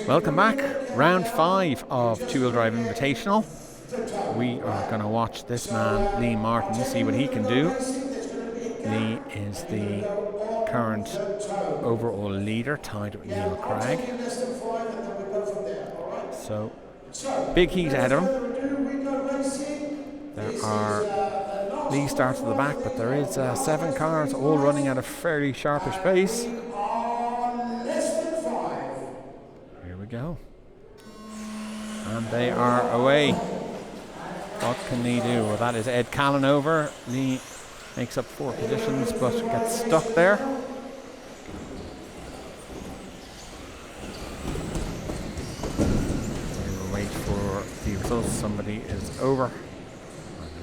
Welcome back. Round 5 of 2wd Invitational. We are going to watch this man, Lee Martin, see what he can do. Lee is the current overall leader, tied with Neil Craig. So, big heat ahead of him. There are Lee starts at the back, but there is 7 cars all running at a fairly sharpish pace. Here we go. And they are away. What can Lee do? Well, that is Ed Callan over. Lee makes up 4 positions, but gets stuck there. We will wait for the results. Somebody is over. I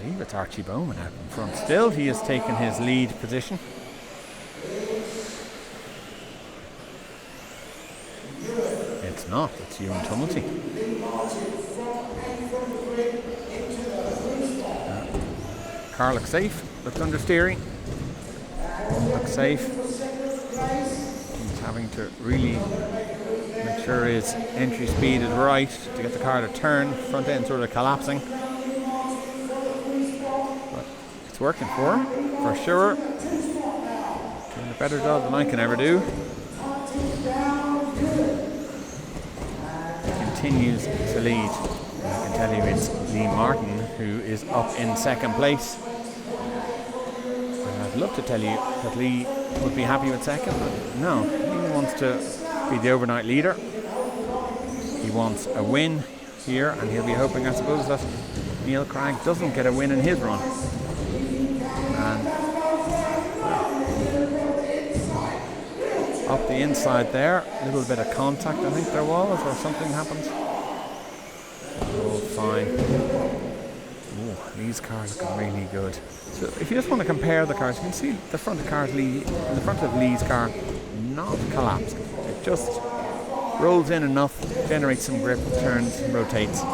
believe it's Archie Bowman out in front still. He has taken his lead position. It's not, it's Ewan Tumulty. Car looks safe, looks under steering. Looks safe. He's having to really make sure his entry speed is right to get the car to turn. Front end sort of collapsing. But it's working for him, for sure. Doing a better job than I can ever do. He continues to lead. I can tell you it's Lee Martin who is up in second place. I'd love to tell you that Lee would be happy with second, but no. He wants to be the overnight leader. He wants a win here, and he'll be hoping, I suppose, that Neil Craig doesn't get a win in his run. And up the inside there, a little bit of contact I think there was, or something happened. Oh, fine. Ooh, these cars look really good. So if you just want to compare the cars, you can see the front of Lee's car not collapsing. It just rolls in enough, generates some grip, turns, rotates.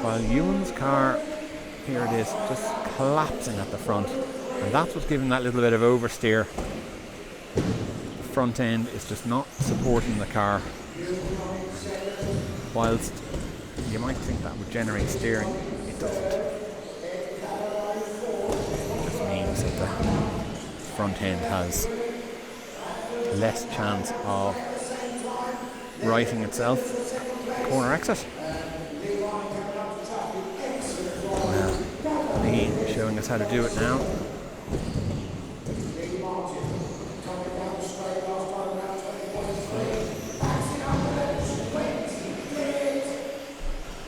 While Ewan's car, here it is, just collapsing at the front. And that's what's giving that little bit of oversteer. The front end is just not supporting the car. Whilst you might think that would generate steering, it doesn't. It just means that the front end has less chance of righting itself. Corner exit. Well, Lee showing us how to do it now.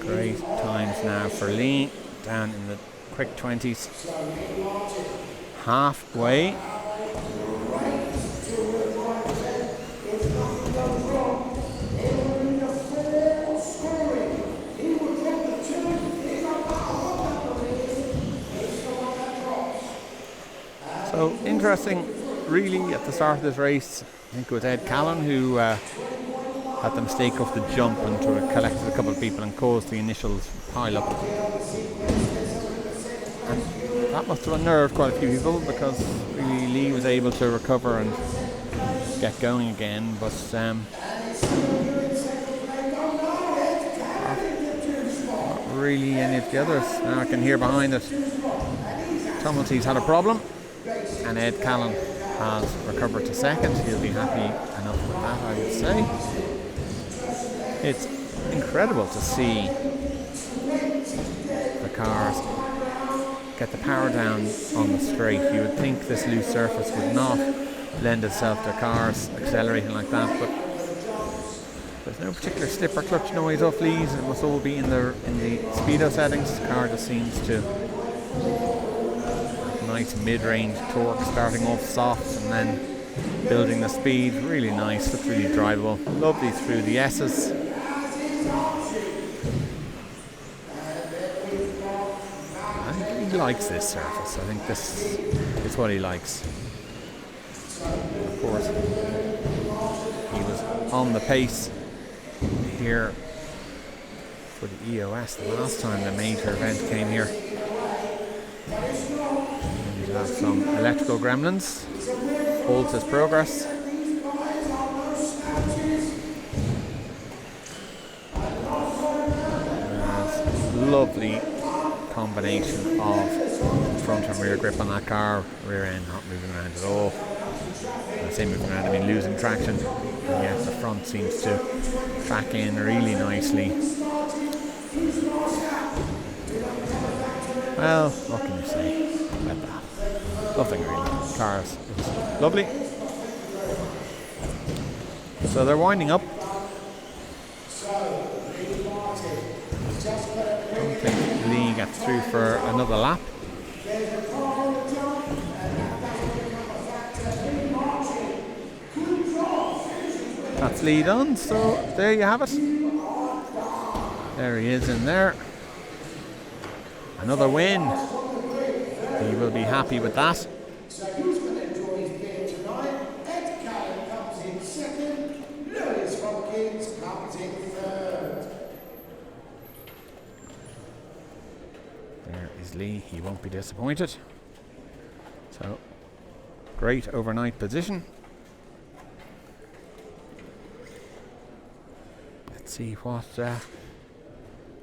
Great times now for Lee, down in the quick 20s. Halfway. So interesting, really, at the start of this race. I think it was Ed Callan who had the mistake off the jump and sort of collected a couple of people and caused the initial pile up. And that must have unnerved quite a few people, because really Lee was able to recover and get going again, but not really any of the others. Now I can hear behind it Tumulty's had a problem, and Ed Callan has recovered to second. He'll be happy enough with that, I would say. It's incredible to see the cars get the power down on the straight. You would think this loose surface would not lend itself to cars accelerating like that, but there's no particular slip or clutch noise off Lee's. It must all be in the speedo settings. The car just seems to nice mid-range torque, starting off soft and then building the speed. Really nice, looks really drivable. Lovely through the S's. I think he likes this surface. I think this is what he likes. Of course, he was on the pace here for the EOS the last time the major event came here. We have some electrical gremlins. Holds his progress. lovely combination of front and rear grip on that car. Rear end not moving around at all. When I say moving around, I mean losing traction. And yes, the front seems to track in really nicely. Well, what can you say about that? Nothing really. Cars, it's lovely. So they're winding up. I don't think Lee gets through for another lap. That's Lee done, so there you have it. There he is in there. Another win. He will be happy with that. There is Lee. He won't be disappointed. So, great overnight position. Let's see what the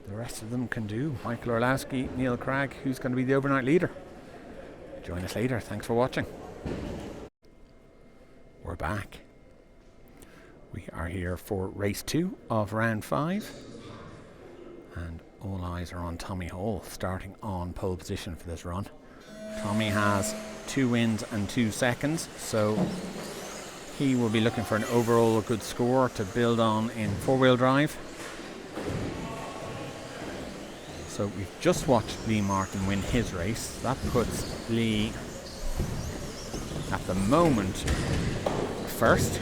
rest of them can do. Michael Orlowski, Neil Cragg, who's going to be the overnight leader? Join us later. Thanks for watching. We're back. We are here for race 2 of round 5. And all eyes are on Tommy Hall, starting on pole position for this run. Tommy has 2 wins and 2 seconds, so he will be looking for an overall good score to build on in 4-wheel drive. So we've just watched Lee Martin win his race. That puts Lee at the moment first.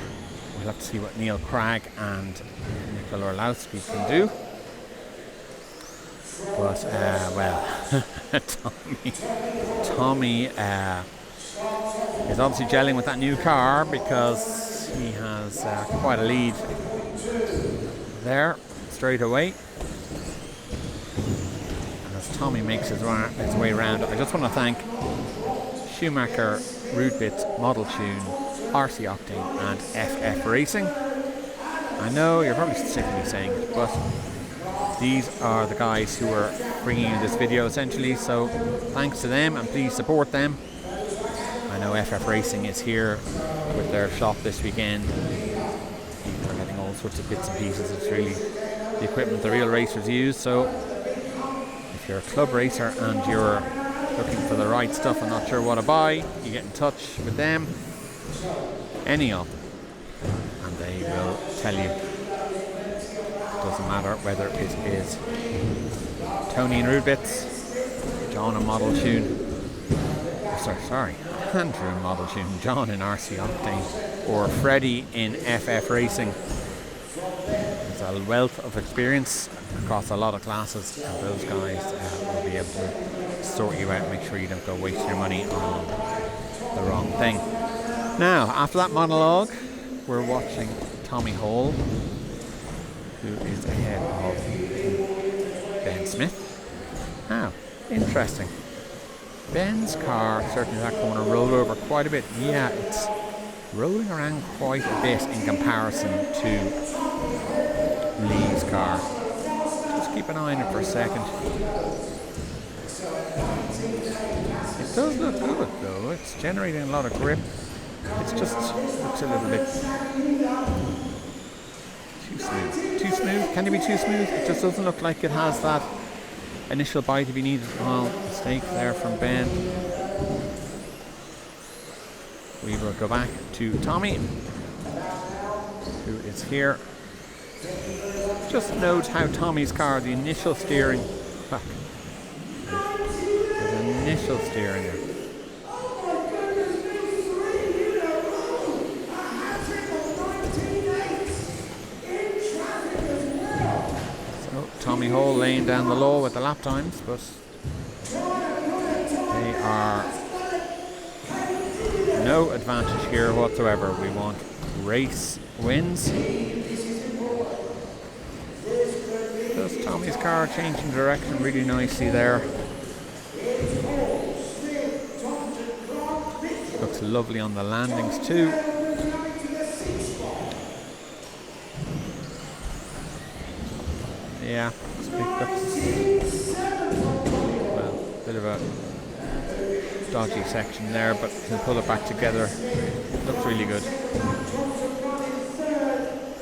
We'll have to see what Neil Cragg and Michael Orlowski can do. But, well, Tommy is obviously gelling with that new car because he has quite a lead there straight away. And as Tommy makes his way around, I just want to thank Schumacher, Rootbits, Model Tune, RC Octane and FF Racing. I know you're probably sick of me saying it, but these are the guys who are bringing you this video essentially, so thanks to them and please support them. I know FF Racing is here with their shop this weekend. They're getting all sorts of bits and pieces. It's really the equipment the real racers use, so if you're a club racer and you're looking for the right stuff and not sure what to buy, you get in touch with them, any of them, and they will tell you. Doesn't matter whether it is Tony and Rootbits, John and Model Tune, sorry, Andrew Model Tune, John in RC Octane, or Freddie in FF Racing. There's a wealth of experience across a lot of classes, and those guys will be able to sort you out and make sure you don't go waste your money on the wrong thing. Now, after that monologue, we're watching Tommy Hall, who is ahead of Ben Smith. Now, interesting. Ben's car, certainly that corner, rolled over quite a bit. Yeah, it's rolling around quite a bit in comparison to Lee's car. Just keep an eye on it for a second. It does look good though. It's generating a lot of grip. It's just looks a little bit too smooth. Too smooth? Can you be too smooth? It just doesn't look like it has that initial bite if you need it. Well, mistake there from Ben. We will go back to Tommy, who is here. Just note how Tommy's car, the initial steering, initial steering. Tommy Hall laying down the law with the lap times, but they are no advantage here whatsoever. We want race wins. Does Tommy's car changing direction really nicely there. Looks lovely on the landings too. Yeah, well, a bit of a dodgy section there, but he'll pull it back together. Looks really good.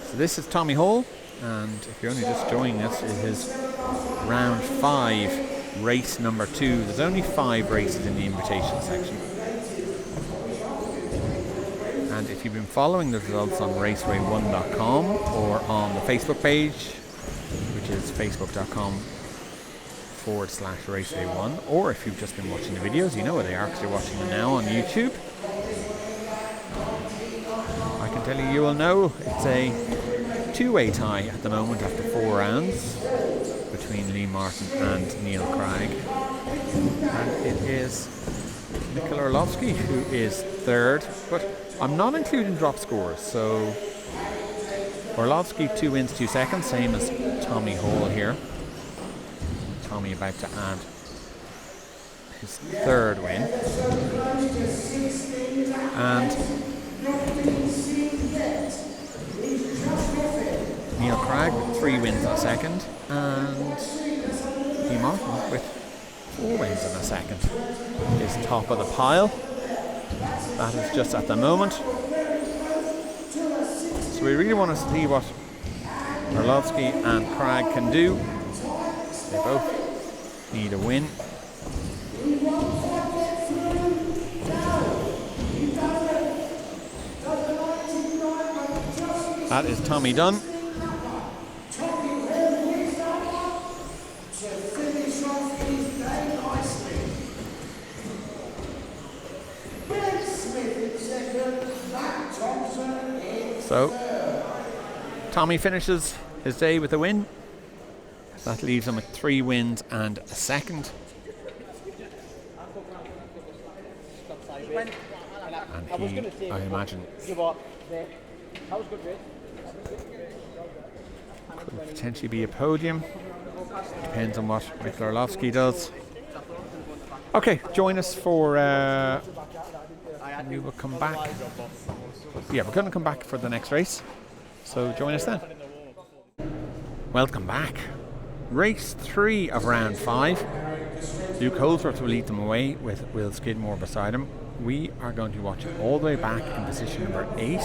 So this is Tommy Hall, and if you're only just joining us, it is round 5, race number 2. There's only 5 races in the invitation section. And if you've been following the results on RacewayOne.com or on the Facebook page, which is facebook.com/RacewayOne, or if you've just been watching the videos, you know where they are because you're watching them now on YouTube. I can tell you, you will know it's a 2-way tie at the moment after 4 rounds between Lee Martin and Neil Craig. And it is Mikel Orlovsky who is 3rd, but I'm not including drop scores, so Orlovsky 2 wins 2 seconds, same as Tommy Hall here. Tommy about to add his 3rd win. And Neil Craig with 3 wins and a second, and Lee Martin with 4 wins and a second is top of the pile. That is just at the moment. So we really want to see what Orlovsky and Craig can do. They both need a win. That is Tommy done. So, Tommy finishes his day with a win. That leaves him with 3 wins and a second. And he, I imagine, could potentially be a podium. Depends on what Mikel Orlovsky does. Okay, join us for... we will come back. Yeah, we're going to come back for the next race. So join us then. Welcome back. Race 3 of round 5. Luke Holdsworth will lead them away with Will Skidmore beside him. We are going to be watching all the way back in position number 8,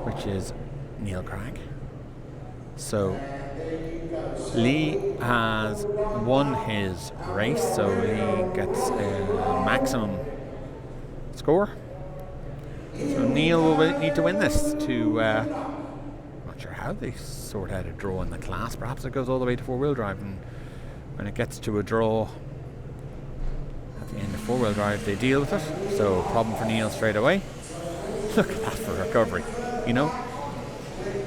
which is Neil Craig. So Lee has won his race, so Lee gets a maximum score. So Neil will need to win this to, not sure how they sort out a draw in the class. Perhaps it goes all the way to 4-wheel drive, and when it gets to a draw at the end of 4-wheel drive, they deal with it. So problem for Neil straight away. Look at that for recovery, you know.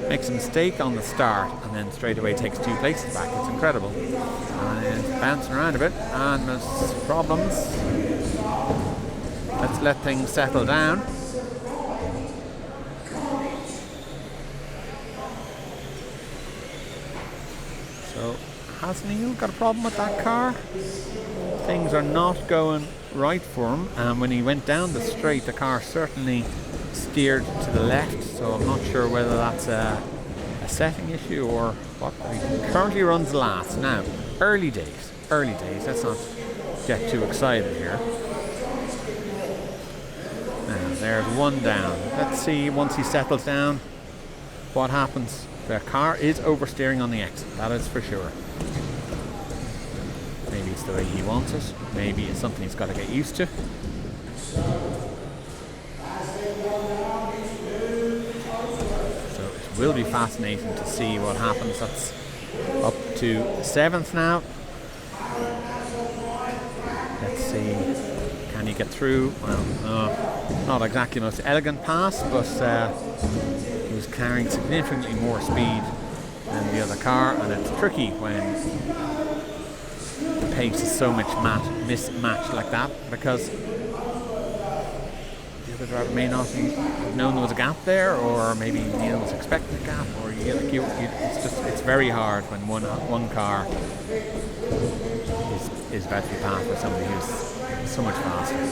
Makes a mistake on the start and then straight away takes 2 places back. It's incredible. And it's bouncing around a bit and there's problems. Let's let things settle down. So, has Neil got a problem with that car? Things are not going right for him, and when he went down the straight, the car certainly steered to the left, so I'm not sure whether that's a setting issue or what. He currently runs last. Now, early days, let's not get too excited here. Now, there's 1 down. Let's see, once he settles down, what happens. The car is oversteering on the exit, that is for sure. Maybe it's the way he wants it. Maybe it's something he's got to get used to. So it will be fascinating to see what happens. That's up to the 7th now. Let's see, can he get through? Well, not exactly the most elegant pass, but he was carrying significantly more speed than the other car, and it's tricky when the pace is so much mismatched like that, because the other driver may not have known there was a gap there, or maybe Neil was expecting a gap, or it's very hard when one car is about to be passed by somebody who's so much faster.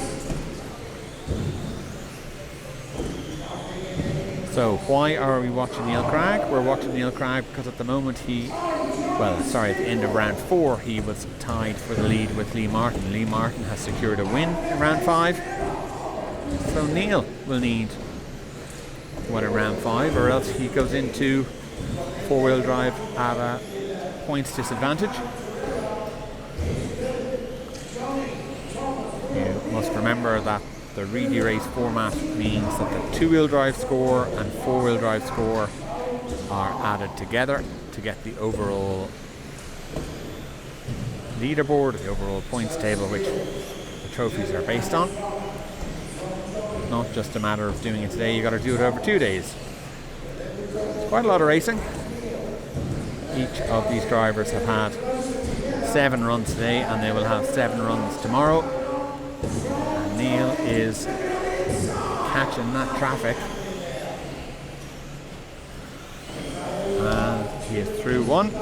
So why are we watching Neil Craig? We're watching Neil Craig because at the moment he well, sorry, at the end of round 4, he was tied for the lead with Lee Martin. Lee Martin has secured a win in round 5. So Neil will need one in round 5, or else he goes into 4-wheel drive at a points disadvantage. You must remember that the Reedy race format means that the 2-wheel drive score and 4-wheel drive score are added together to get the overall leaderboard, the overall points table, which the trophies are based on. It's not just a matter of doing it today, you got to do it over 2 days. It's quite a lot of racing. Each of these drivers have had 7 runs today, and they will have 7 runs tomorrow. And Neil is catching that traffic. And he is through 1. I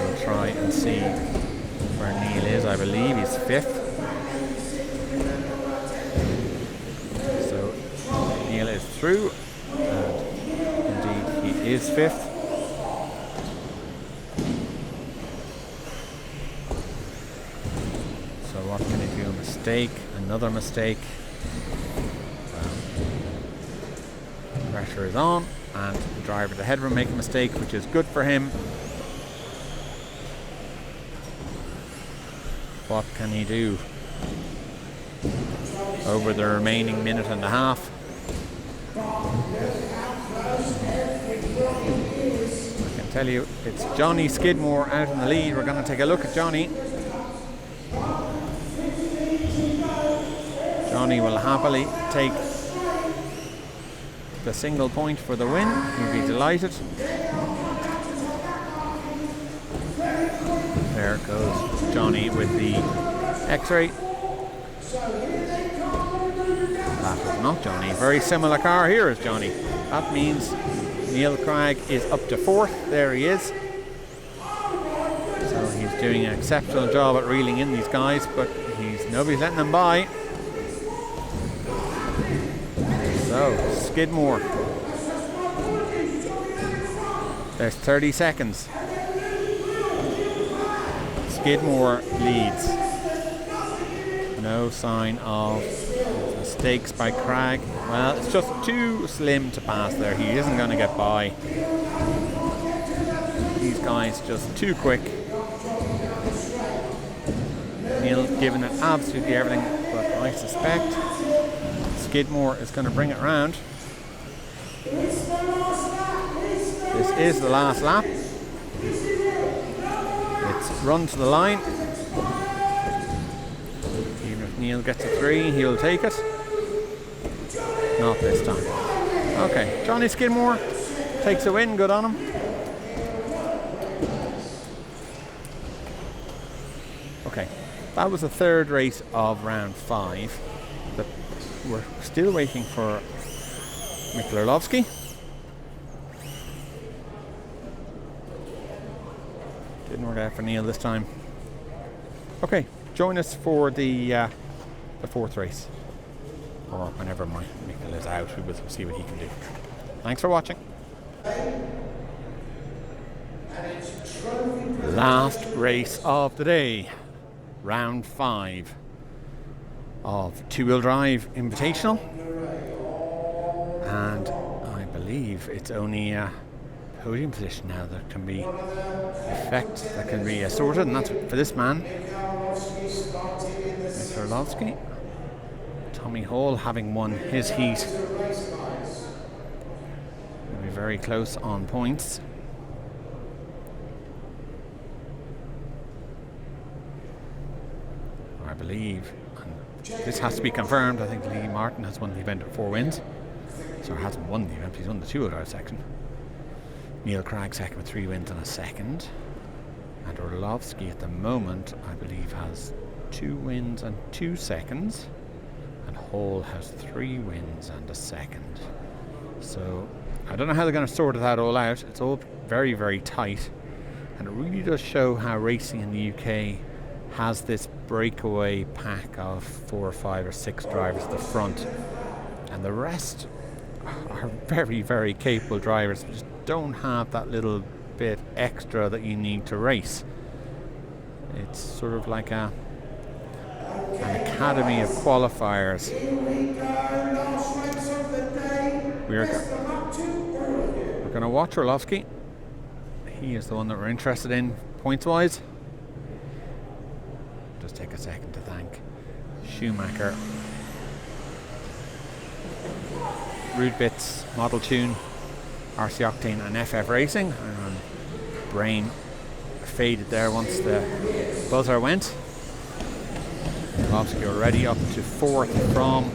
will try and see where Neil is. I believe he's 5th. So Neil is through, and indeed he is 5th. So what can he do? A mistake, another mistake. Pressure is on, and the driver at the headroom make a mistake, which is good for him. What can he do over the remaining minute and a half? I can tell you it's Johnny Skidmore out in the lead. We're going to take a look at Johnny. Johnny will happily take the single point for the win. He'll be delighted. There goes Johnny with the X-ray. That is not Johnny. Very similar car here is Johnny. That means Neil Cragg is up to 4th. There he is. So he's doing an exceptional job at reeling in these guys, but nobody's letting him by. So, Skidmore. There's 30 seconds. Skidmore leads. No sign of mistakes by Cragg. Well, it's just too slim to pass there. He isn't going to get by. These guys just too quick. Neil giving it absolutely everything, but I suspect Skidmore is going to bring it round. This is the last lap. It's run to the line. Even if Neil gets a 3, he'll take it. Not this time. Okay, Johnny Skidmore takes a win. Good on him. Okay, that was the 3rd race of round 5. We're still waiting for Mikhailowski. Didn't work out for Neil this time. Okay, join us for the 4th race, or whenever Mikhail is out. We will see what he can do. Thanks for watching. Last race of the day, round 5 of 2-wheel drive Invitational, and I believe it's only a podium position now that can be sorted, and that's for this man, Mr. Orlovsky. Tommy Hall, having won his heat, will be very close on points. I believe. This has to be confirmed. I think Lee Martin has won the event at 4 wins. So he hasn't won the event, he's won the 2-wheel drive section. Neil Cragg second with 3 wins and a second. And Orlovsky at the moment, I believe, has 2 wins and 2 seconds. And Hall has 3 wins and a second. So I don't know how they're going to sort that all out. It's all very, very tight. And it really does show how racing in the UK has this breakaway pack of 4 or 5 or 6 drivers at the front, and the rest are very, very capable drivers, just don't have that little bit extra that you need to race. It's sort of like an academy of qualifiers. We're going to watch Orlovsky. He is the one that we're interested in points-wise. Just take a second to thank Schumacher, Rude Bits, Model Tune, RC Octane and FF Racing. And brain faded there once the buzzer went. Orlovsky already up to 4th from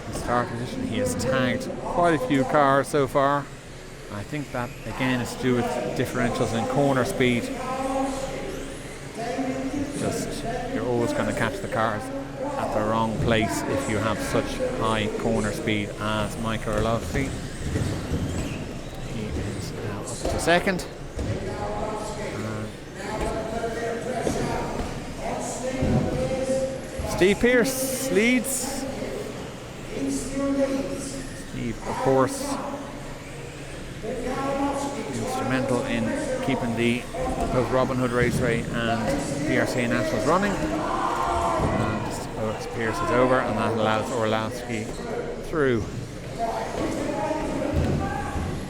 the start position. He has tagged quite a few cars so far. I think that again is to do with differentials in corner speed. Just, you're always going to catch the cars at the wrong place if you have such high corner speed as Michael Orlovsky. He is now up to 2nd. Steve Pearce leads. Steve, of course, instrumental in keeping both Robin Hood Raceway and BRCA Nationals running. And Pearce is over, and that allows Orlovsky through.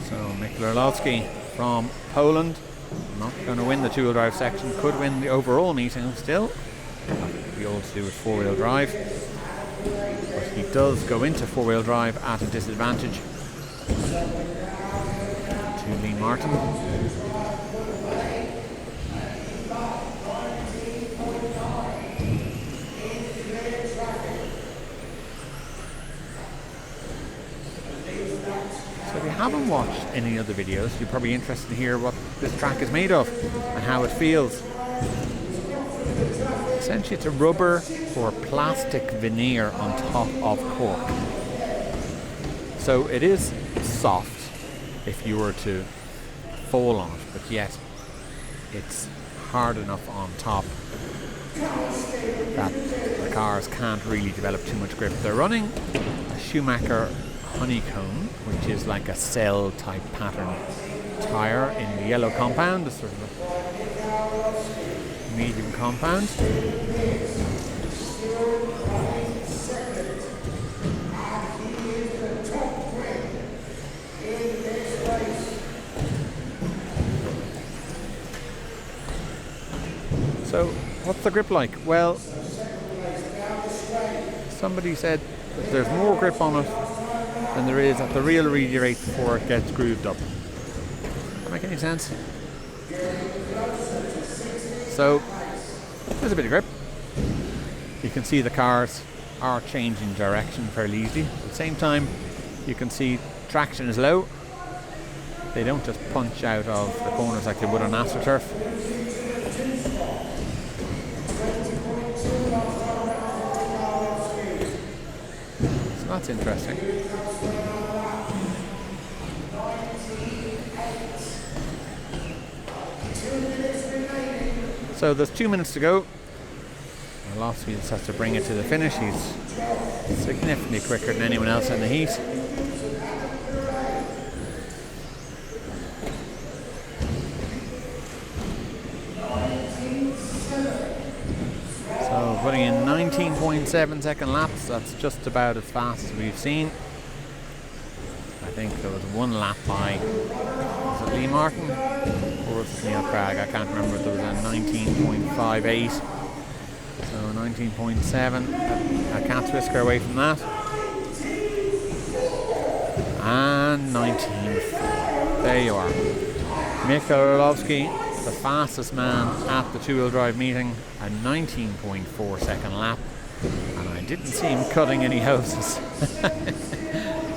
So Michael Orlovsky from Poland, not going to win the 2-wheel drive section, could win the overall meeting still. That would be all to do with 4-wheel drive. But he does go into 4-wheel drive at a disadvantage to Lee Martin. So if you haven't watched any of the videos, you're probably interested to hear what this track is made of and how it feels. Essentially it's a rubber or plastic veneer on top of cork. So it is soft if you were to fall on it, but yet it's hard enough on top that the cars can't really develop too much grip. They're running a Schumacher honeycomb, which is like a cell type pattern tyre in the yellow compound, a sort of a medium compound. So what's the grip like? Well, somebody said that there's more grip on it than there is at the real radial rate before it gets grooved up. Does that make any sense? So there's a bit of grip. You can see the cars are changing direction fairly easily. At the same time, you can see traction is low. They don't just punch out of the corners like they would on AstroTurf. So that's interesting. So there's 2 minutes to go. Orlovsky just has to bring it to the finish. He's significantly quicker than anyone else in the heat. So putting in 19.7 second laps, that's just about as fast as we've seen. I think there was one lap by, was it Lee Martin? Or was it Neil Craig? I can't remember. There was a 19.58. So 19.7. I can't whisker away from that. And 19th. There you are. Michael Orlovsky, the fastest man at the 2-wheel drive meeting, a 19.4 second lap. And I didn't see him cutting any hoses.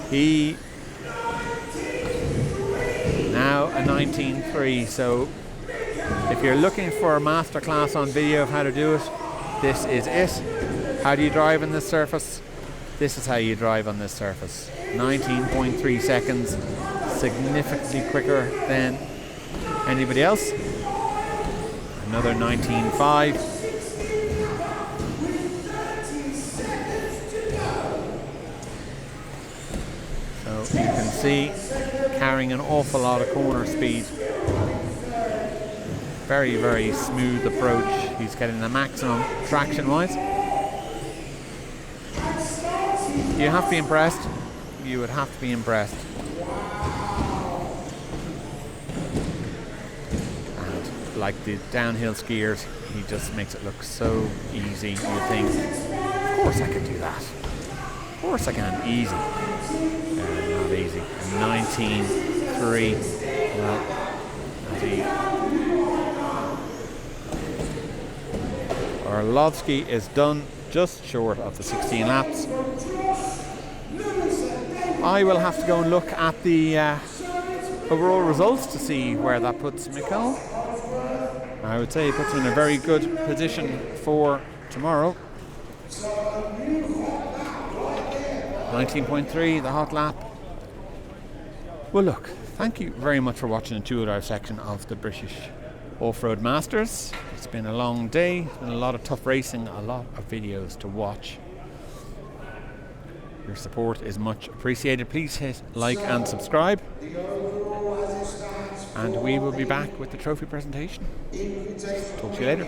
He now a 19.3. So if you're looking for a masterclass on video of how to do it, this is it. How do you drive on this surface? This is how you drive on this surface. 19.3 seconds, significantly quicker than anybody else. Another 19.5. see, carrying an awful lot of corner speed. Very, very smooth approach. He's getting the maximum traction-wise. You have to be impressed. You would have to be impressed. And like the downhill skiers, he just makes it look so easy. You think, of course I can do that. Of course I can. Easy. Not easy. 19.3. Well, Orlovsky is done just short of the 16 laps. I will have to go and look at the overall results to see where that puts Mikkel. I would say it puts him in a very good position for tomorrow. 19.3, the hot lap. Well, look, thank you very much for watching the two-wheel drive section of the British Offroad Masters. It's been a long day, it's been a lot of tough racing, a lot of videos to watch. Your support is much appreciated. Please hit like and subscribe. And we will be back with the trophy presentation. Talk to you later.